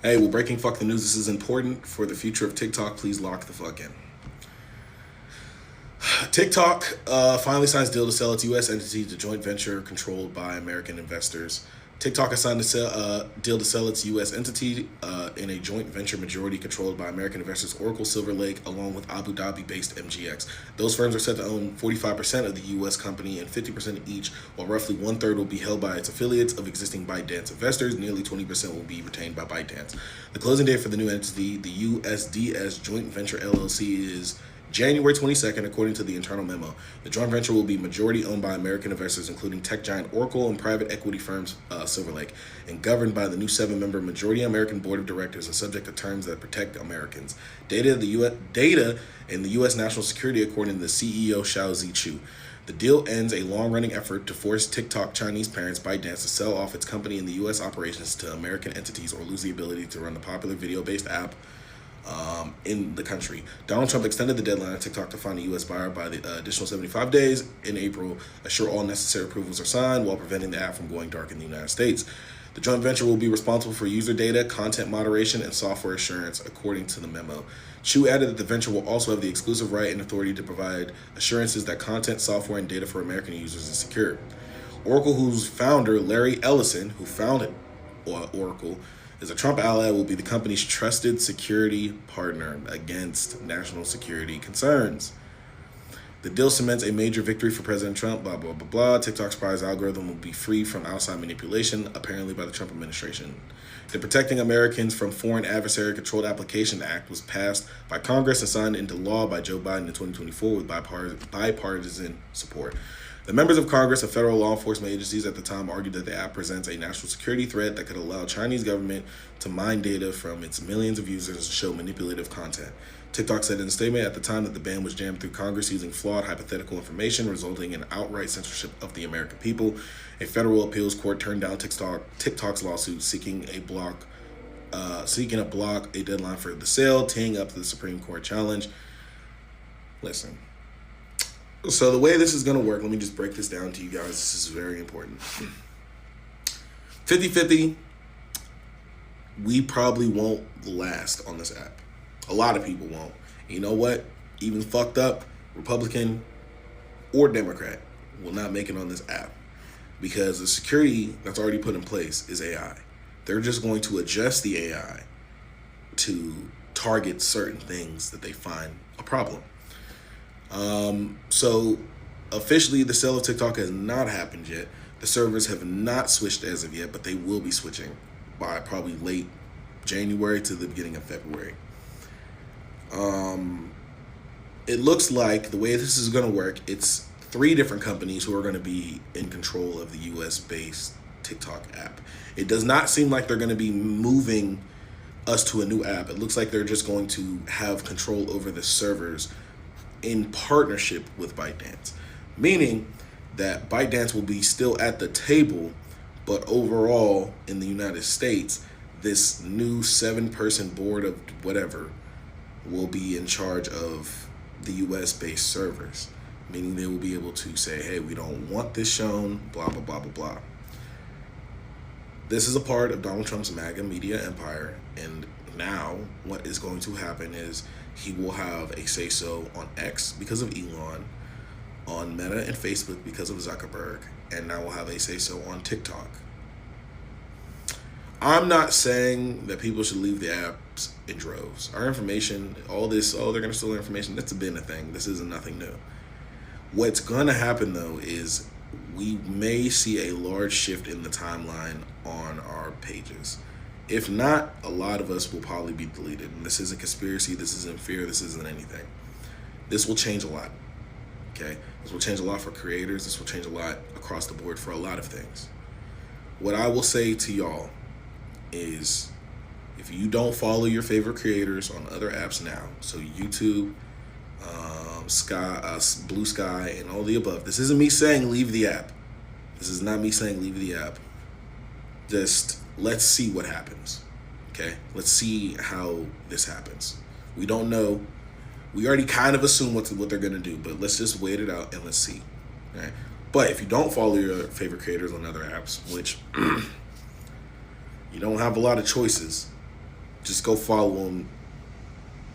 Hey, we're breaking fuck the news. This is important for the future of TikTok. Please lock the fuck in. TikTok finally signs deal to sell its U.S. entity to joint venture controlled by American investors. TikTok has signed a deal to sell its U.S. entity in a joint venture majority controlled by American investors Oracle, Silver Lake, along with Abu Dhabi-based MGX. Those firms are set to own 45% of the U.S. company and 50% each, while roughly one-third will be held by its affiliates of existing ByteDance investors. Nearly 20% will be retained by ByteDance. The closing date for the new entity, the USDS Joint Venture LLC, is January 22nd, according to the internal memo. The joint venture will be majority owned by American investors, including tech giant Oracle and private equity firms Silver Lake, and governed by the new 7-member majority American board of directors and subject to terms that protect Americans. Data in the U.S. national security, according to the CEO Xiao Zichu. The deal ends a long-running effort to force TikTok Chinese parents ByteDance to sell off its company in the U.S. operations to American entities or lose the ability to run the popular video-based app in the country. Donald Trump extended the deadline on TikTok to find a U.S. buyer by the additional 75 days in April, assure all necessary approvals are signed while preventing the app from going dark in the United States. The joint venture will be responsible for user data, content moderation, and software assurance, according to the memo. Chu added that the venture will also have the exclusive right and authority to provide assurances that content, software, and data for American users is secure. Oracle, whose founder, Larry Ellison, who founded Oracle, is a Trump ally, will be the company's trusted security partner against national security concerns. The deal cements a major victory for President Trump, blah, blah, blah, blah. TikTok's prize algorithm will be free from outside manipulation, apparently by the Trump administration. The Protecting Americans from Foreign Adversary Controlled Application Act was passed by Congress and signed into law by Joe Biden in 2024 with bipartisan support. The members of Congress and federal law enforcement agencies at the time argued that the app presents a national security threat that could allow Chinese government to mine data from its millions of users and show manipulative content. TikTok said in a statement at the time that the ban was jammed through Congress using flawed hypothetical information, resulting in outright censorship of the American people. A federal appeals court turned down TikTok's lawsuit seeking to block a deadline for the sale, teeing up the Supreme Court challenge. Listen. So the way this is going to work, let me just break this down to you guys. This is very important. 50-50, we probably won't last on this app. A lot of people won't. You know what? Even fucked up Republican or Democrat will not make it on this app because the security that's already put in place is AI. They're just going to adjust the AI to target certain things that they find a problem. So officially the sale of TikTok has not happened yet. The servers have not switched as of yet, but they will be switching by probably late January to the beginning of February. It looks like the way this is going to work, it's 3 different companies who are going to be in control of the US based TikTok app. It does not seem like they're going to be moving us to a new app. It looks like they're just going to have control over the servers in partnership with ByteDance, meaning that ByteDance will be still at the table, but overall in the United States, this new 7-person board of whatever will be in charge of the US based servers, meaning they will be able to say, hey, we don't want this shown, blah, blah, blah, blah, blah. This is a part of Donald Trump's MAGA media empire, and now what is going to happen is he will have a say-so on X because of Elon, on Meta and Facebook because of Zuckerberg, and now we'll have a say-so on TikTok. I'm not saying that people should leave the apps in droves. Our information, all this, they're going to steal our information, that's been a thing. This isn't nothing new. What's going to happen, though, is we may see a large shift in the timeline on our pages. If not, a lot of us will probably be deleted. And this isn't conspiracy, this isn't fear, this isn't anything. This will change a lot, okay? This will change a lot for creators. This will change a lot across the board for a lot of things. What I will say to y'all is if you don't follow your favorite creators on other apps now, so YouTube, Blue Sky, and all the above, this isn't me saying leave the app. This is not me saying leave the app. Just let's see what happens, okay? Let's see how this happens. We don't know. We already kind of assume what they're going to do, but let's just wait it out and let's see, okay? But if you don't follow your favorite creators on other apps, which you don't have a lot of choices, just go follow them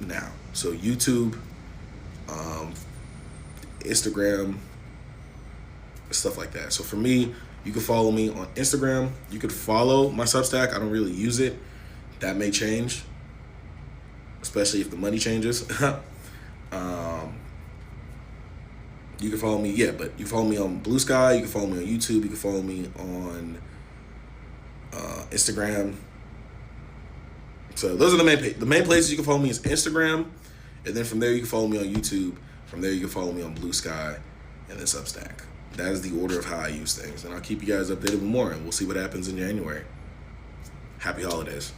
now. So YouTube, Instagram, stuff like that. So for me, you can follow me on Instagram. You could follow my Substack. I don't really use it. That may change, especially if the money changes. You can follow me, but you follow me on Blue Sky. You can follow me on YouTube. You can follow me on Instagram. So those are the main places you can follow me is Instagram, and then from there you can follow me on YouTube. From there you can follow me on Blue Sky, and then Substack. That is the order of how I use things, and I'll keep you guys updated with more, and we'll see what happens in January. Happy holidays.